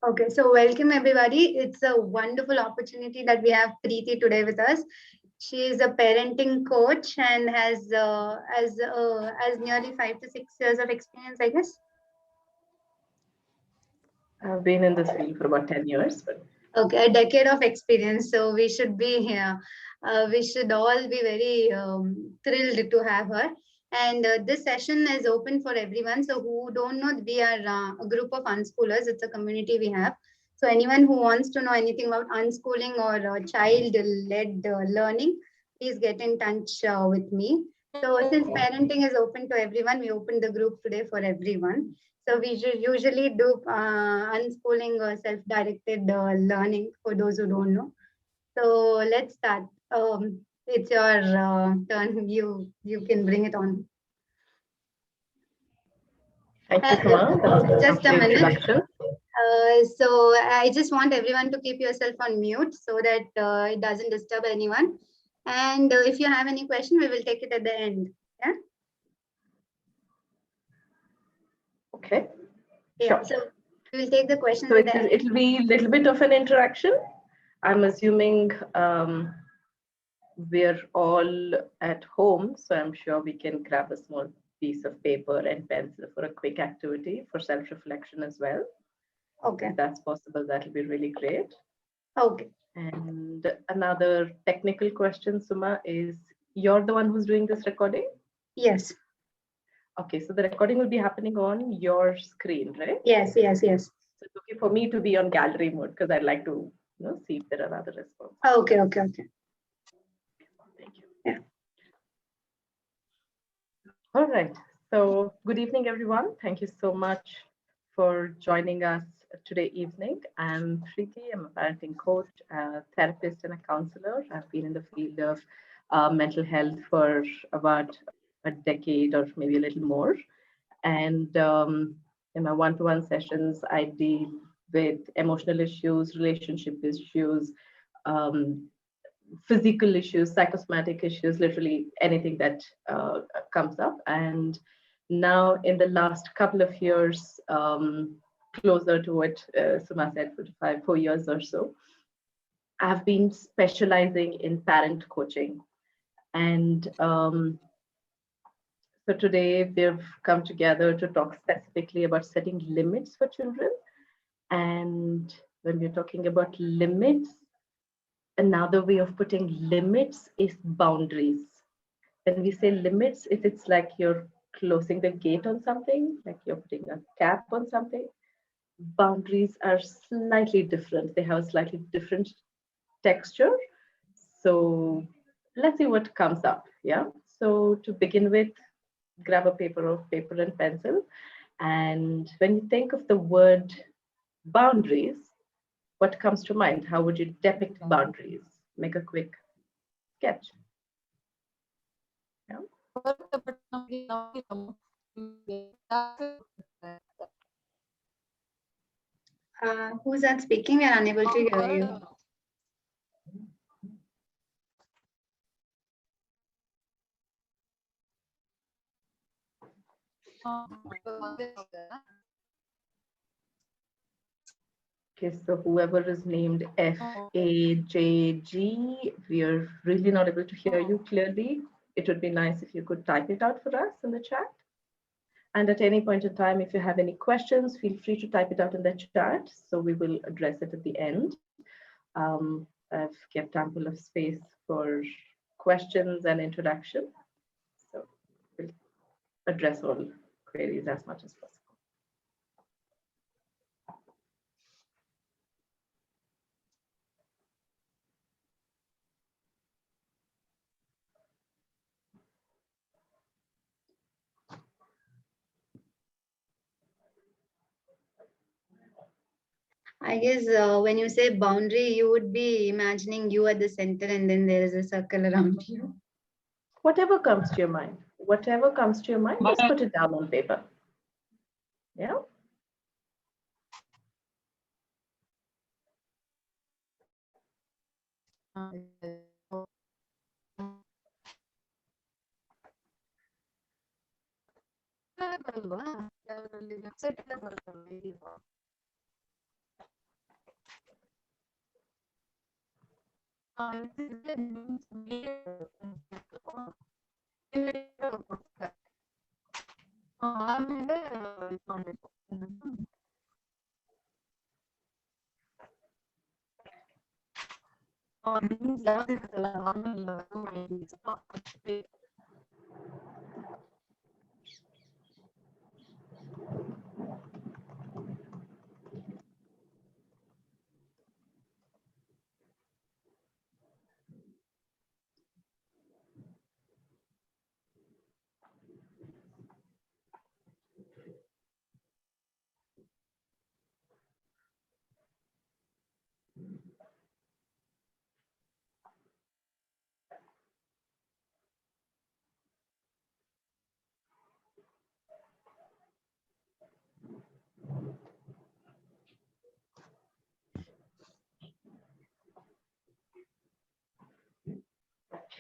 Okay, so welcome everybody. It's a wonderful opportunity that we have Preethi today with us. She is a parenting coach and has nearly 5 to 6 years of experience, I guess. I've been in this field for about 10 years, but Okay, a decade of experience. So we should be here. We should all be very thrilled to have her. And this session is open for everyone. So who don't know, we are a group of unschoolers. It's a community we have. So anyone who wants to know anything about unschooling or child-led learning, please get in touch with me. So since parenting is open to everyone, we opened the group today for everyone. So we usually do unschooling or self-directed learning for those who don't know. So let's start. It's your turn. You can bring it on. thank you, Suma. That was a Just a lovely minute. introduction. So I just want everyone to keep yourself on mute so that it doesn't disturb anyone. And if you have any question, we will take it at the end. Yeah. Okay. Yeah. Sure. So we will take the questions So at the end. it'll be a little bit of an interaction. I'm assuming we're all at home, so I'm sure we can grab a small piece of paper and pencil for a quick activity for self-reflection as well. Okay. If that's possible, that'll be really great. Okay. And another technical question, Suma, is you're the one who's doing this recording? Yes. Okay, so the recording will be happening on your screen, right? Yes. Yes. Yes. So it's okay for me to be on gallery mode because I'd like to see if there are other responses. Okay. Okay. Okay. Thank you. Yeah. All right. So good evening, everyone. Thank you so much for joining us today evening. I'm Preethi. I'm a parenting coach, a therapist, and a counselor. I've been in the field of mental health for about a decade or maybe a little more. And in my one-to-one sessions, I deal with emotional issues, relationship issues, um, physical issues, psychosomatic issues, literally anything that comes up. And now, in the last couple of years, closer to what Suma said, 4 years or so, I've been specializing in parent coaching. And so today we've come together to talk specifically about setting limits for children. And when we're talking about limits, another way of putting limits is boundaries. When we say limits, if it's like you're closing the gate on something, like you're putting a cap on something, boundaries are slightly different. They have a slightly different texture. So let's see what comes up. Yeah. So to begin with, grab a paper and pencil. And when you think of the word boundaries, what comes to mind? How would you depict boundaries? Make a quick sketch. Yeah. Who's that speaking? We are unable to hear you. Okay, so whoever is named FAJG, we are really not able to hear you clearly. It would be nice if you could type it out for us in the chat. And at any point in time, if you have any questions, feel free to type it out in the chat. So we will address it at the end. I've kept ample of space for questions and introduction. So we'll address all queries as much as possible. I guess when you say boundary, you would be imagining you at the center and then there is a circle around you. Whatever comes to your mind, whatever comes to your mind, just put it down on paper. Yeah.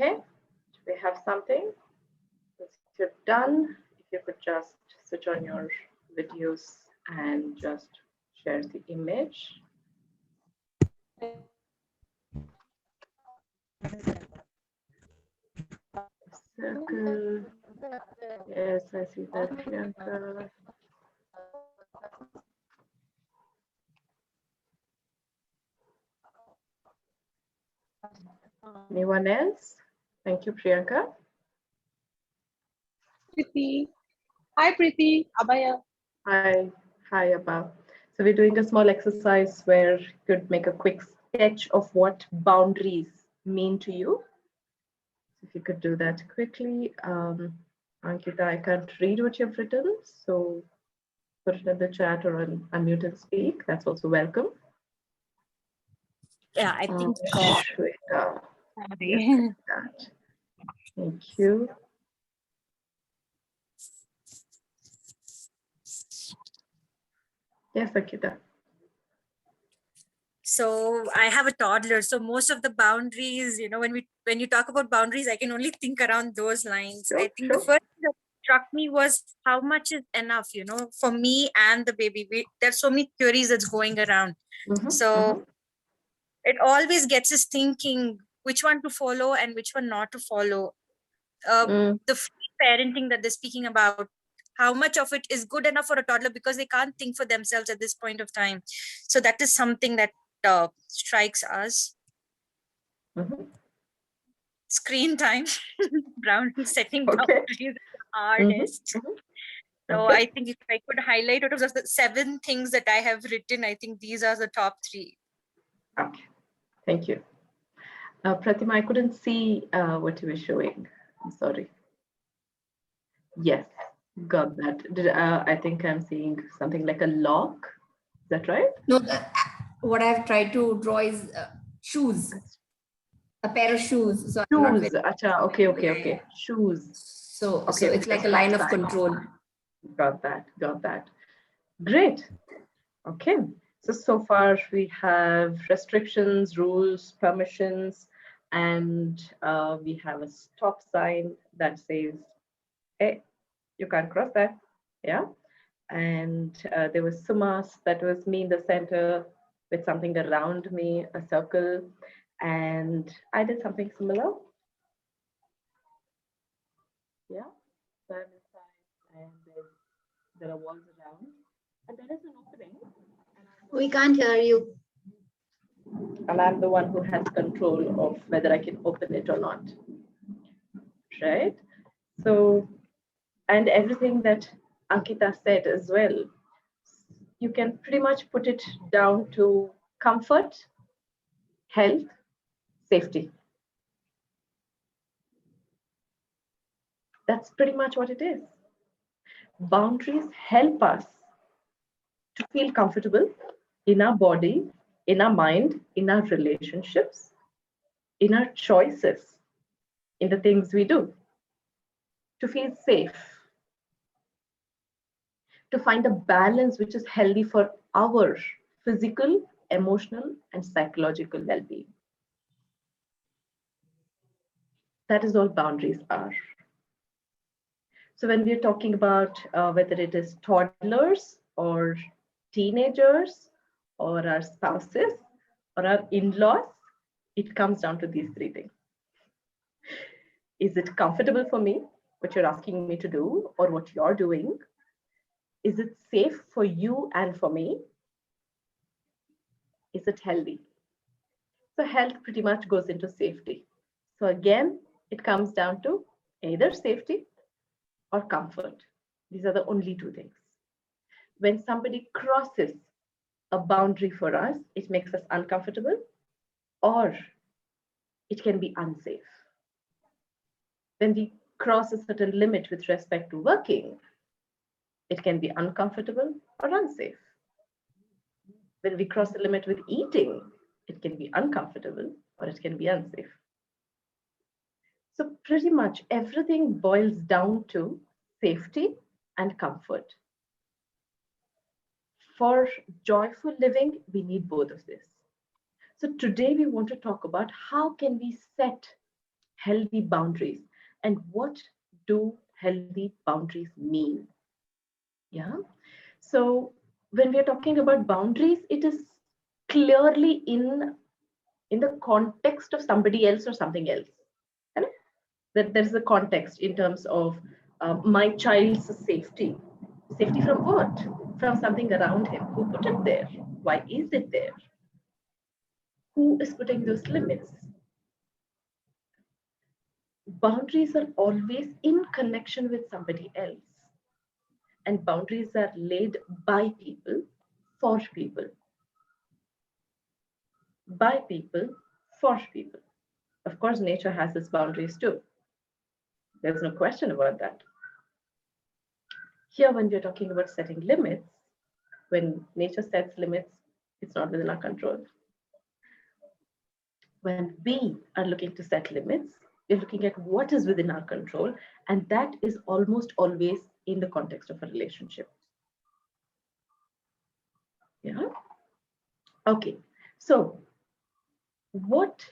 Okay, we have something. Once you're done, if you could just switch on your videos and just share the image. Circle. Yes, I see that, Priyanka. Anyone else? Thank you, Priyanka. Preethi. Hi, Preethi. Abhaya. Hi, Abba. So we're doing a small exercise where you could make a quick sketch of what boundaries mean to you. If you could do that quickly. Ankita, I can't read what you've written, so put it in the chat or unmute and speak. That's also welcome. Yeah, I think. Shweta. Yes, that. Thank you. Yes, Ankita. So I have a toddler. So most of the boundaries, when you talk about boundaries, I can only think around those lines. Sure, I think the first thing that struck me was how much is enough, for me and the baby. There's so many theories that's going around. So it always gets us thinking which one to follow and which one not to follow. The free parenting that they're speaking about, how much of it is good enough for a toddler because they can't think for themselves at this point of time. So that is something that strikes us. Screen time, setting boundaries is the hardest. So I think if I could highlight out of the 7 things that I have written, I think these are the top 3. Okay, thank you. Pratima, I couldn't see what you were showing. I'm sorry. Yes, got that. I think I'm seeing something like a lock. Is that right? No, what I've tried to draw is shoes. A pair of shoes. So shoes. Acha, okay. Shoes. So it's like a line of control. Got that. Great. Okay. So far we have restrictions, rules, permissions, and we have a stop sign that says, hey, you can't cross that. Yeah. And there was sumas, that was me in the center with something around me, a circle. And I did something similar. Yeah. So I'm inside and there are walls around. And there is an opening. We can't hear you. And I'm the one who has control of whether I can open it or not. Right? So, and everything that Ankita said as well, you can pretty much put it down to comfort, health, safety. That's pretty much what it is. Boundaries help us to feel comfortable in our body, in our mind, in our relationships, in our choices, in the things we do, to feel safe, to find a balance which is healthy for our physical, emotional, and psychological well-being. That is all boundaries are. So when we're talking about whether it is toddlers or teenagers or our spouses or our in-laws, it comes down to these three things. Is it comfortable for me, what you're asking me to do or what you're doing? Is it safe for you and for me? Is it healthy? So health pretty much goes into safety. So again, it comes down to either safety or comfort. These are the only two things. When somebody crosses a boundary for us, it makes us uncomfortable or it can be unsafe. When we cross a certain limit with respect to working, it can be uncomfortable or unsafe. When we cross the limit with eating, it can be uncomfortable or it can be unsafe. So pretty much everything boils down to safety and comfort. For joyful living, we need both of this. So today we want to talk about how can we set healthy boundaries and what do healthy boundaries mean? Yeah. So when we are talking about boundaries, it is clearly in the context of somebody else or something else. And that there's a context in terms of my child's safety. Safety from what? From something around him. Who put it there? Why is it there? Who is putting those limits? Boundaries are always in connection with somebody else. And boundaries are laid by people, for people. By people, for people. Of course, nature has its boundaries too. There's no question about that. Here, when we're talking about setting limits, when nature sets limits, it's not within our control. When we are looking to set limits, we're looking at what is within our control, and that is almost always in the context of a relationship. Yeah. Okay. So, what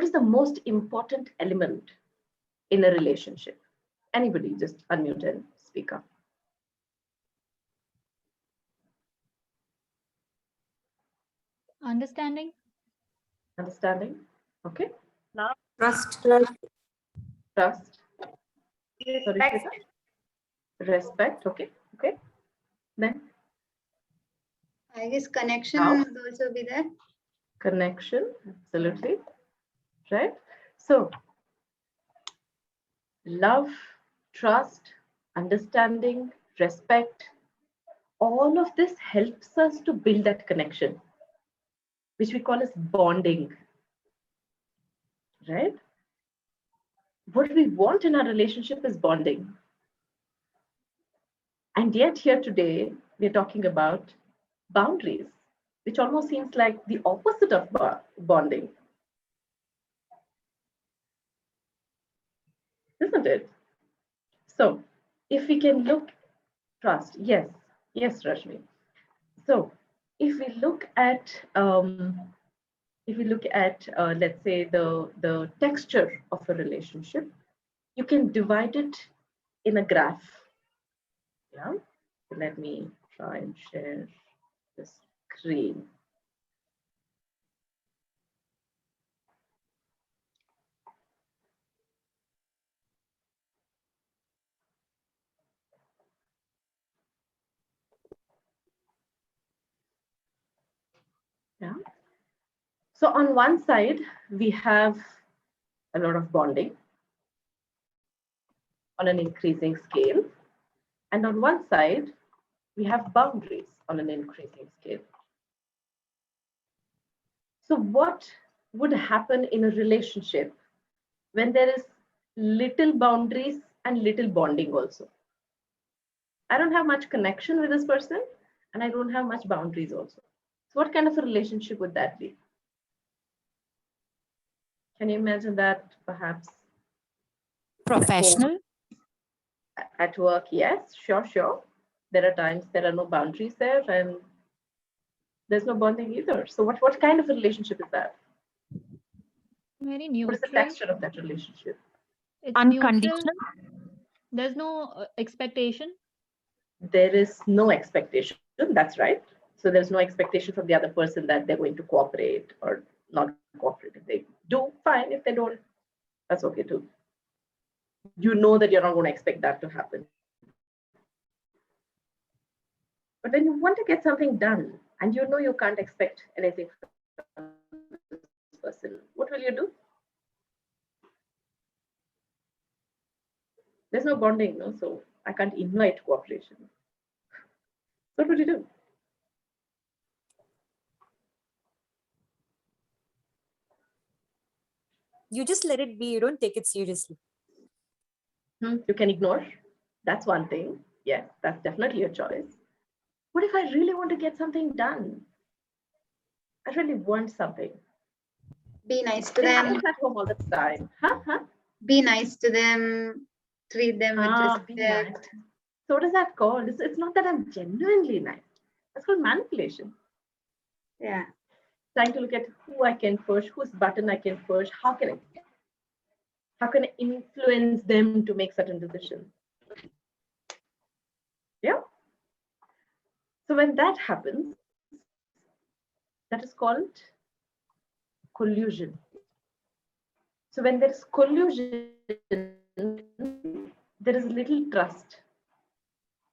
is the most important element in a relationship? Anybody, just unmute and speak up. Understanding. Understanding. Okay. Love. Trust. Trust. Respect. Sorry, respect. Okay. Okay. Then I guess connection Now? would also be there. connection. Absolutely. Right. So love, trust, understanding, respect, all of this helps us to build that connection, which we call as bonding. Right? What we want in our relationship is bonding. And yet here today, we're talking about boundaries, which almost seems like the opposite of bonding. Isn't it? So if we can look, trust, yes, Rashmi. So if we look at, let's say the texture of a relationship, you can divide it in a graph. Yeah. So let me try and share the screen. Yeah. So on one side, we have a lot of bonding on an increasing scale. And on one side, we have boundaries on an increasing scale. So what would happen in a relationship when there is little boundaries and little bonding also? I don't have much connection with this person and I don't have much boundaries also. So what kind of a relationship would that be? Can you imagine that perhaps? Professional. At work, yes, sure. There are times there are no boundaries there and there's no bonding either. So what kind of a relationship is that? Very neutral. What is the texture of that relationship? It's Unconditional. neutral. There's no expectation. There is no expectation. That's right. So there's no expectation from the other person that they're going to cooperate or not cooperate. If they do, fine. If they don't, that's okay too. You know that you're not going to expect that to happen. But when you want to get something done and you know you can't expect anything from this person, what will you do? There's no bonding, no? So I can't invite cooperation. What would you do? You just let it be. You don't take it seriously. You can ignore. That's one thing. Yes, that's definitely a choice. What if I really want to get something done? I really want something. Be nice to It them. happens at home all the time. Be nice to them. Treat them with Be nice. respect. So what is that called? It's not that I'm genuinely nice. That's called manipulation. Yeah. Trying to look at who I can push, whose button I can push, how can I influence them to make certain decisions. Yeah. So when that happens, that is called collusion. So when there is collusion, there is little trust.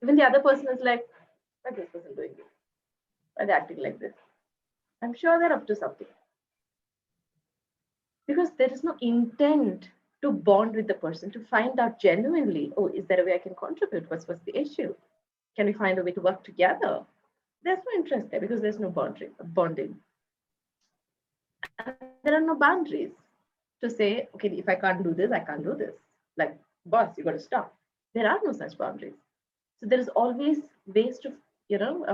Even the other person is like, why is this person doing this? Why are they acting like this? I'm sure they're up to something. Because there is no intent to bond with the person, to find out genuinely, oh, is there a way I can contribute? What's the issue? Can we find a way to work together? There's no interest there because there's no bonding. And there are no boundaries to say, okay, if I can't do this, I can't do this. Like, boss, you got to stop. There are no such boundaries. So there is always ways to,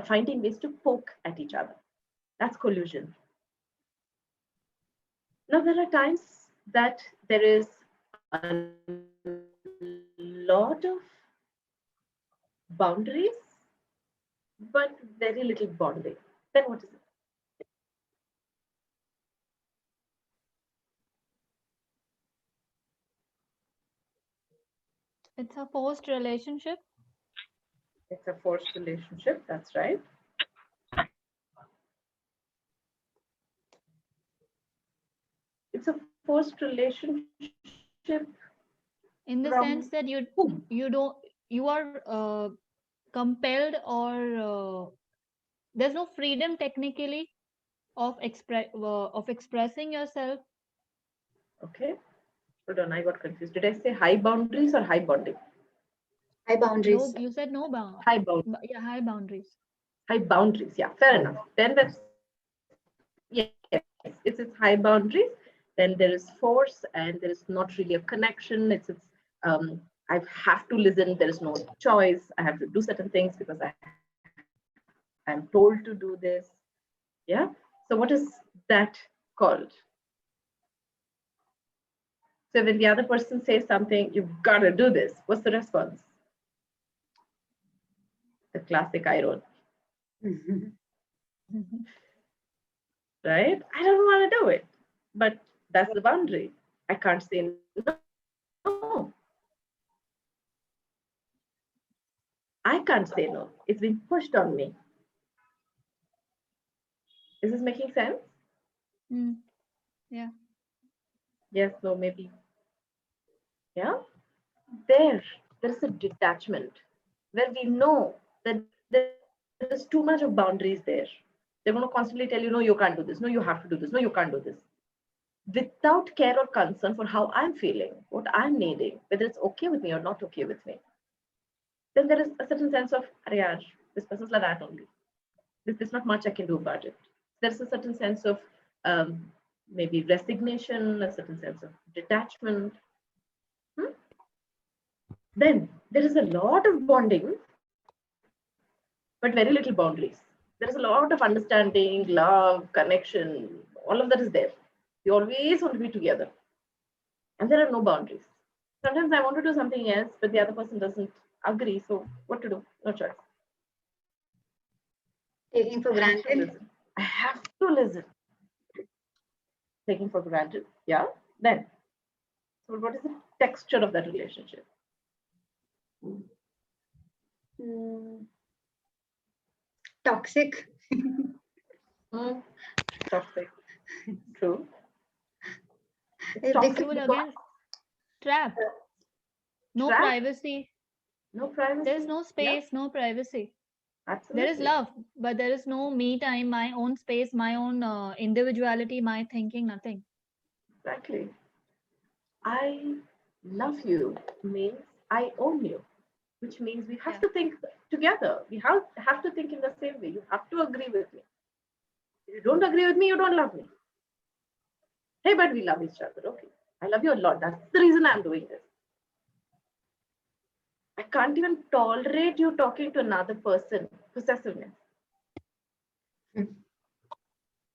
finding ways to poke at each other. That's collusion. Now, there are times that there is a lot of boundaries, but very little bonding. Then what is it? It's a forced relationship. It's a forced relationship. That's right. It's a forced relationship. In the sense that you are compelled, or there's no freedom technically of expressing yourself. Okay. Hold on, I got confused. Did I say high boundaries or high bonding? High boundaries. No, you said no bound. High boundaries. Yeah, high boundaries. High boundaries. Yeah, fair enough. Then that's, yes, it's high boundaries. Then there is force and there is not really a connection. I have to listen. There is no choice. I have to do certain things because I'm told to do this. Yeah. So what is that called? So when the other person says something, you've got to do this. What's the response? The classic eye roll. Right? I don't want to do it, but that's the boundary. I can't say no. I can't say no. It's been pushed on me. Is this making sense? Yeah. Yes, no, maybe. Yeah. There is a detachment where we know that there is too much of boundaries there. They're going to constantly tell you, no, you can't do this. No, you have to do this. No, you can't do this. Without care or concern for how I'm feeling, what I'm needing, whether it's okay with me or not okay with me. Then there is a certain sense of, this person's like that only. There's not much I can do about it. There's a certain sense of maybe resignation, a certain sense of detachment. Then there is a lot of bonding, but very little boundaries. There is a lot of understanding, love, connection, all of that is there. We always want to be together. And there are no boundaries. Sometimes I want to do something else, but the other person doesn't agree. So what to do? No choice. Taking for granted. I have to listen. Taking for granted. Yeah. Then, so what is the texture of that relationship? Toxic. Toxic. True. It's It toxic You will because again trapped. No trap, privacy. no There is privacy. no Yeah, space, no privacy. There is absolutely. love, but there is no me time, my own space, my own individuality, my thinking, nothing. Exactly. I love you means I own you, which means we have Yeah. to think together. We have to think in the same way. You have to agree with me. If you don't agree with me, you don't love me. Hey, but we love each other. Okay. I love you a lot. That's the reason I'm doing this. I can't even tolerate you talking to another person. Possessiveness.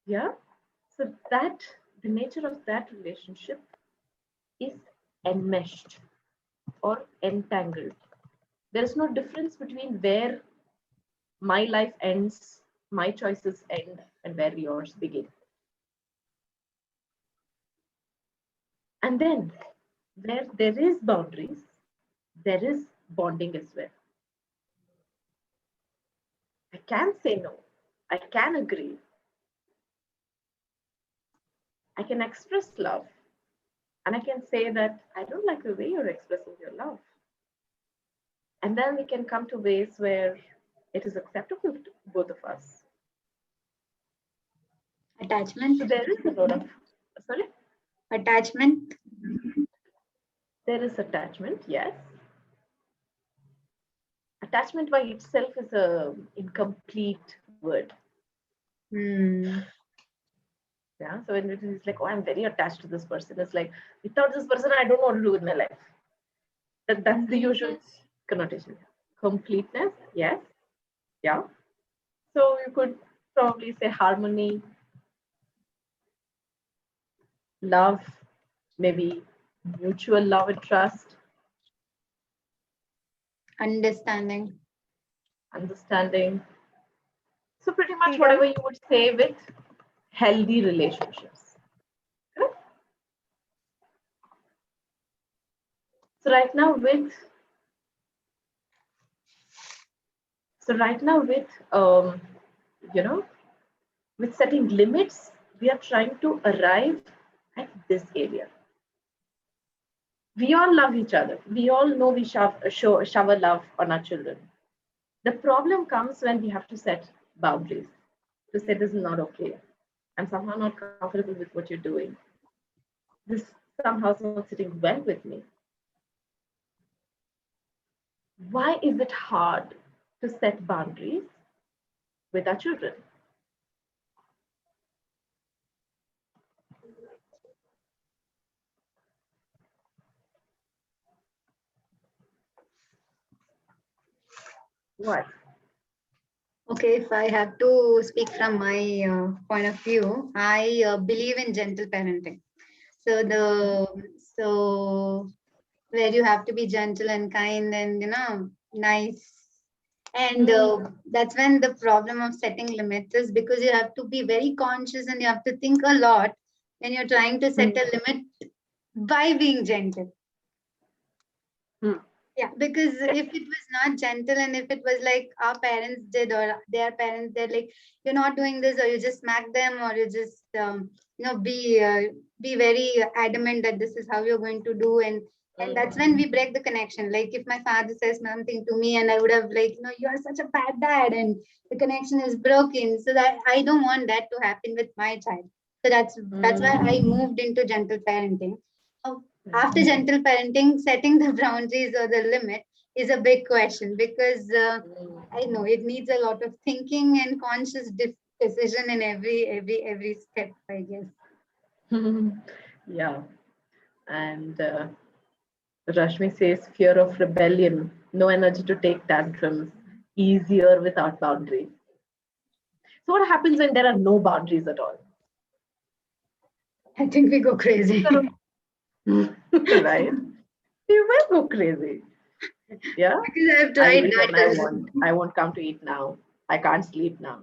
Yeah. So that the nature of that relationship is enmeshed or entangled. There is no difference between where my life ends, my choices end, and where yours begin. And then where there is boundaries, there is bonding as well. I can say no. I can agree. I can express love. And I can say that I don't like the way you're expressing your love. And then we can come to ways where it is acceptable to both of us. Attachment. So there is a lot of, sorry? Attachment. There is attachment, yes. Attachment by itself is a incomplete word. Yeah. So when it is like, oh, I'm very attached to this person, it's like, without this person, I don't know what to do with my life. That's the usual connotation. Completeness, yes. Yeah. So you could probably say harmony, love, maybe mutual love and trust, Understanding. understanding. So pretty much Freedom. whatever you would say with healthy relationships. Correct? So right now with you know, with setting limits, we are trying to arrive at this area. We all love each other. We all know we shower love on our children. The problem comes when we have to set boundaries. To say this is not okay. I'm somehow not comfortable with what you're doing. This somehow is not sitting well with me. Why is it hard to set boundaries with our children? What? Okay, if I have to speak from my point of view, I believe in gentle parenting. So where you have to be gentle and kind and nice, and that's when the problem of setting limits is, because you have to be very conscious and you have to think a lot when you're trying to set a limit by being gentle. Yeah, because if it was not gentle and if it was like our parents did or their parents did, like, you're not doing this, or you just smack them, or you just be very adamant that this is how you're going to do, and that's when we break the connection. Like if my father says something to me and I would have like, you are such a bad dad, and the connection is broken. So that I don't want that to happen with my child. So that's why I moved into gentle parenting. After gentle parenting, setting the boundaries or the limit is a big question, because I know it needs a lot of thinking and conscious decision in every step, I guess. Yeah. And Rashmi says fear of rebellion, no energy to take tantrums, easier without boundaries. So what happens when there are no boundaries at all? I think we go crazy. Right? You will go crazy. Yeah. Because I've I'll tried eat when that I as want. I won't come to eat now. I can't sleep now.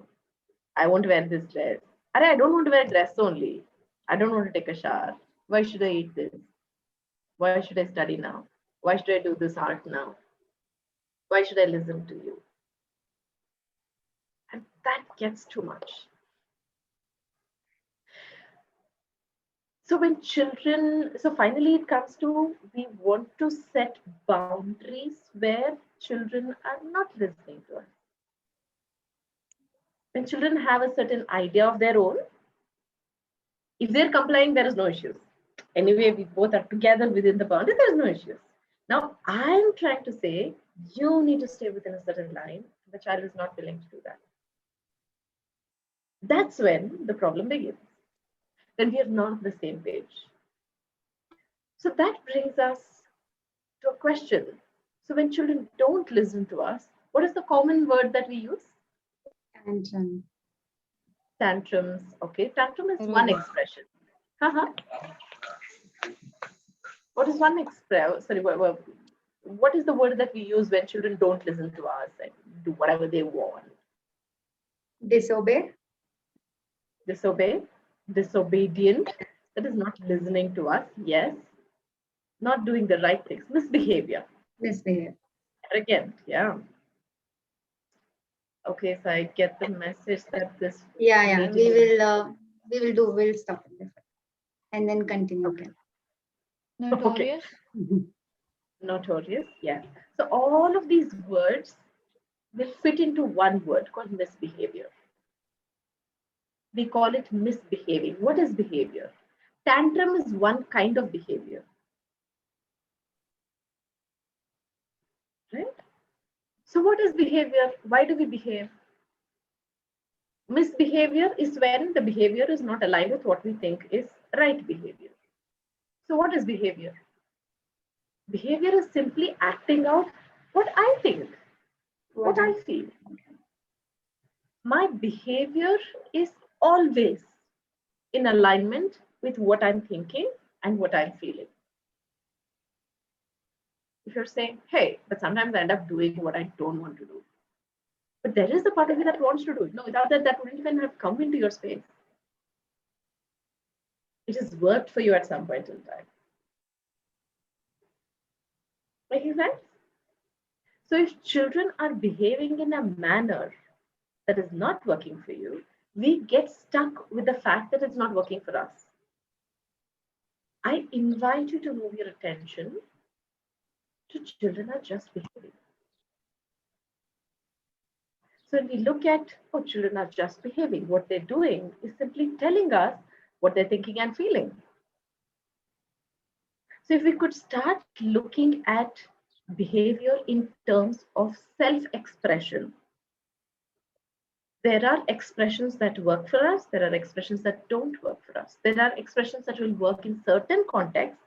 I won't wear this dress. I don't want to wear a dress only. I don't want to take a shower. Why should I eat this? Why should I study now? Why should I do this art now? Why should I listen to you? And that gets too much. So when children, so finally it comes to, we want to set boundaries where children are not listening to us. When children have a certain idea of their own, if they're complying, there is no issues. Anyway, we both are together within the boundary, there's no issues. Now, I'm trying to say, you need to stay within a certain line. The child is not willing to do that. That's when the problem begins. When we are not on the same page. So that brings us to a question. So when children don't listen to us, what is the common word that we use? Tantrum. Tantrums. Okay, tantrum is one expression. What is one expression? Sorry, what is the word that we use when children don't listen to us and do whatever they want? Disobey. Disobey. Disobedient. That is not listening to us. Yes. Not doing the right things. Misbehavior. Misbehavior. Arrogant. Yeah. Okay, so I get the message that this. Yeah. We'll stop it and then continue. Okay. Notorious. Okay. Notorious. Yeah. So all of these words will fit into one word called misbehavior. We call it misbehaving. What is behavior? Tantrum is one kind of behavior. Right? So what is behavior? Why do we behave? Misbehavior is when the behavior is not aligned with what we think is right behavior. So what is behavior? Behavior is simply acting out what I think, what I feel. My behavior is always in alignment with what I'm thinking and what I'm feeling. If you're saying, hey, but sometimes I end up doing what I don't want to do. But there is a part of me that wants to do it. No, without that, that wouldn't even have come into your space. It has worked for you at some point in time. Making sense? So if children are behaving in a manner that is not working for you, we get stuck with the fact that it's not working for us. I invite you to move your attention to children are just behaving. So when we look at, oh, children are just behaving, what they're doing is simply telling us what they're thinking and feeling. So if we could start looking at behavior in terms of self-expression, there are expressions that work for us, there are expressions that don't work for us. There are expressions that will work in certain contexts.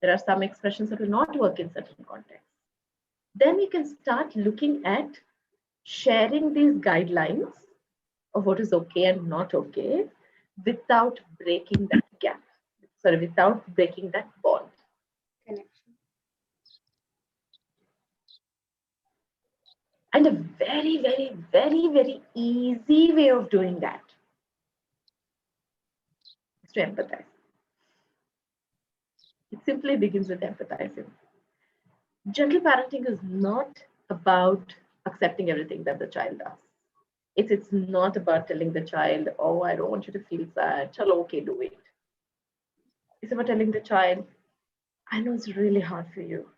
There are some expressions that will not work in certain contexts. Then we can start looking at sharing these guidelines of what is okay and not okay without breaking that gap. Sorry, without breaking that bond. Connection. And a very, very, very, very easy way of doing that is to empathize. It simply begins with empathizing. Gentle parenting is not about accepting everything that the child does. It's not about telling the child, oh, I don't want you to feel sad. Chalo, okay, do it. It's about telling the child, I know it's really hard for you.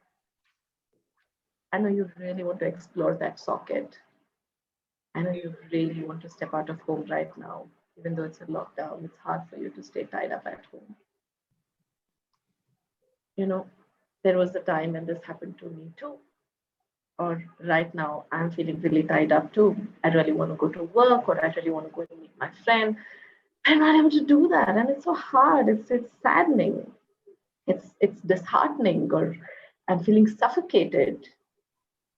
I know you really want to explore that socket. I know you really want to step out of home right now, even though it's a lockdown. It's hard for you to stay tied up at home. You know, there was a time when this happened to me too. Or right now, I'm feeling really tied up too. I really want to go to work, or I really want to go and meet my friend. I'm not able to do that, and it's so hard. It's saddening. It's disheartening, or I'm feeling suffocated.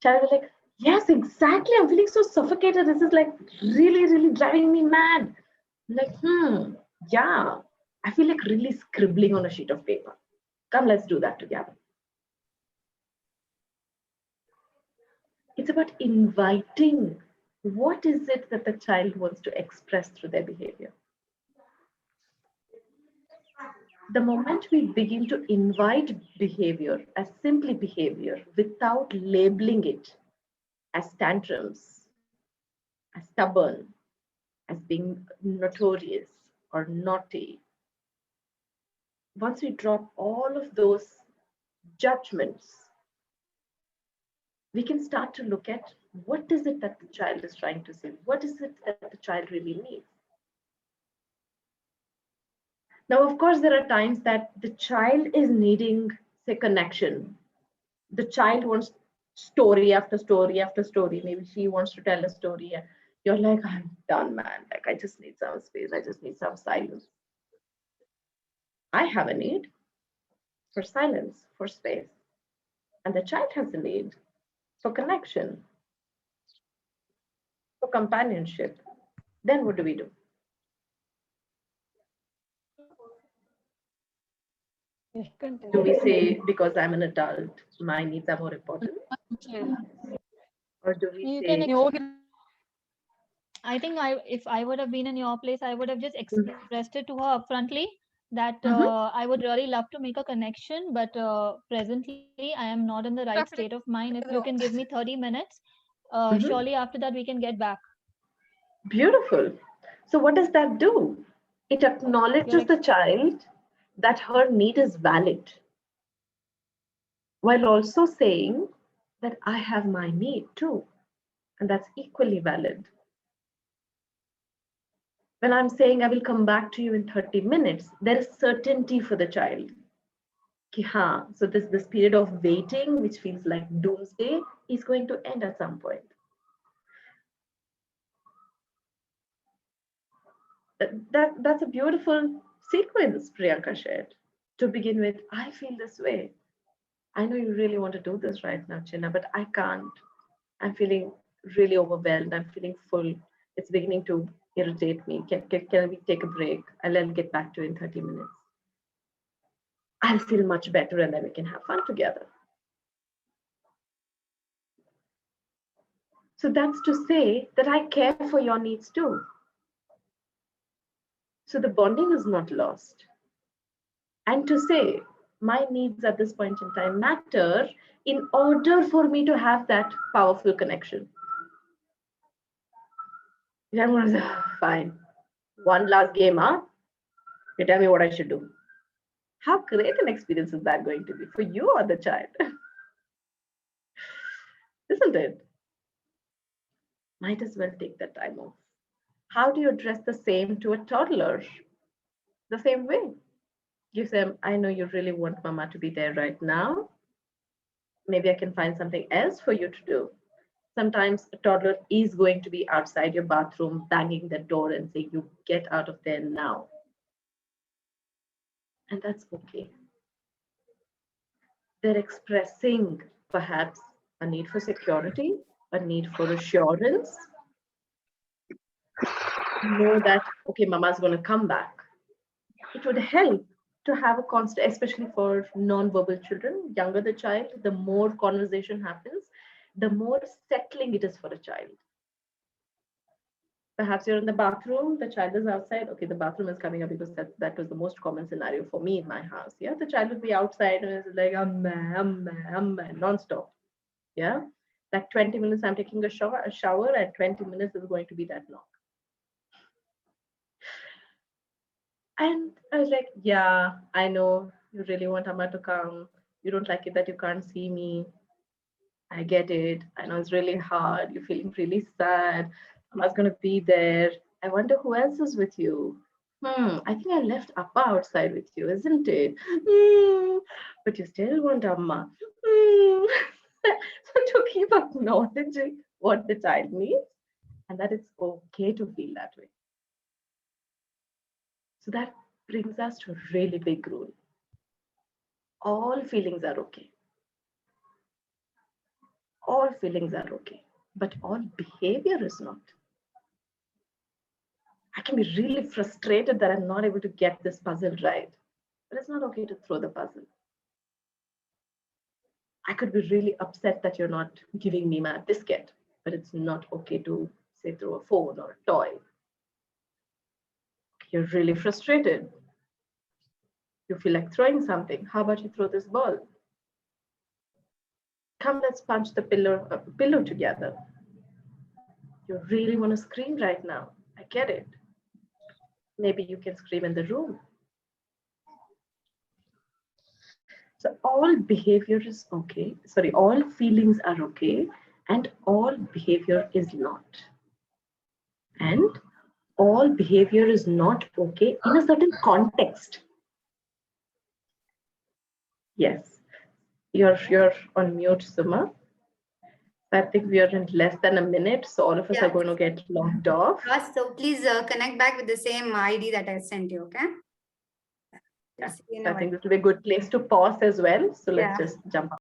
Child was like, yes, exactly. I'm feeling so suffocated. This is like really, really driving me mad. I'm like, yeah. I feel like really scribbling on a sheet of paper. Come, let's do that together. It's about inviting what is it that the child wants to express through their behavior. The moment we begin to invite behavior as simply behavior without labeling it as tantrums, as stubborn, as being notorious or naughty, once we drop all of those judgments, we can start to look at what is it that the child is trying to say? What is it that the child really needs? Now, of course, there are times that the child is needing, say, connection. The child wants story after story after story. Maybe she wants to tell a story. You're like, I'm done, man. Like, I just need some space. I just need some silence. I have a need for silence, for space. And the child has a need for connection, for companionship. Then what do we do? Do we say, because I'm an adult, my needs are more important? Or do we say, I think if I would have been in your place, I would have just expressed it to her upfrontly that I would really love to make a connection, but presently I am not in the right state of mind. If you can give me 30 minutes, surely after that we can get back. Beautiful. So what does that do? It acknowledges the child that her need is valid, while also saying that I have my need too, and that's equally valid. When I'm saying I will come back to you in 30 minutes, there is certainty for the child. So this period of waiting, which feels like doomsday, is going to end at some point. That's a beautiful sequence Priyanka shared. To begin with, I feel this way. I know you really want to do this right now, Chinna, but I can't. I'm feeling really overwhelmed. I'm feeling full. It's beginning to irritate me. Can we take a break? I'll get back to you in 30 minutes. I'll feel much better and then we can have fun together. So that's to say that I care for your needs too. So the bonding is not lost. And to say my needs at this point in time matter in order for me to have that powerful connection. I'm going to say, fine. One last game, huh? You tell me what I should do. How great an experience is that going to be for you or the child? Isn't it? Might as well take that time off. How do you address the same to a toddler? The same way. Give them, I know you really want mama to be there right now. Maybe I can find something else for you to do. Sometimes a toddler is going to be outside your bathroom, banging the door and saying, you get out of there now. And that's okay. They're expressing perhaps a need for security, a need for assurance. Know that, okay, mama's going to come back. It would help to have a constant, especially for non-verbal children. Younger the child, the more conversation happens, the more settling it is for a child. Perhaps you're in the bathroom, the child is outside. Okay, the bathroom is coming up because that was the most common scenario for me in my house. Yeah, the child would be outside and it's like, non-stop. Yeah, like 20 minutes I'm taking a shower and 20 minutes is going to be that knock. And I was like, yeah, I know you really want Amma to come. You don't like it that you can't see me. I get it. I know it's really hard. You're feeling really sad. Amma's going to be there. I wonder who else is with you. I think I left Appa outside with you, isn't it? But you still want Amma. So to keep acknowledging what the child needs and that it's okay to feel that way. So that brings us to a really big rule. All feelings are okay. All feelings are okay, but all behavior is not. I can be really frustrated that I'm not able to get this puzzle right, but it's not okay to throw the puzzle. I could be really upset that you're not giving me my biscuit, but it's not okay to, say, throw a phone or a toy. You're really frustrated. You feel like throwing something. How about you throw this ball? Come, let's punch the pillow together. You really want to scream right now. I get it. Maybe you can scream in the room. So all behavior is okay. Sorry, all feelings are okay, and all behavior is not. And all behavior is not okay in a certain context. Yes, you're on mute, Suma. I think we are in less than a minute, so all of us are going to get logged off. So please connect back with the same ID that I sent you, okay? Yeah. So I think this will be a good place to pause as well. So let's just jump up.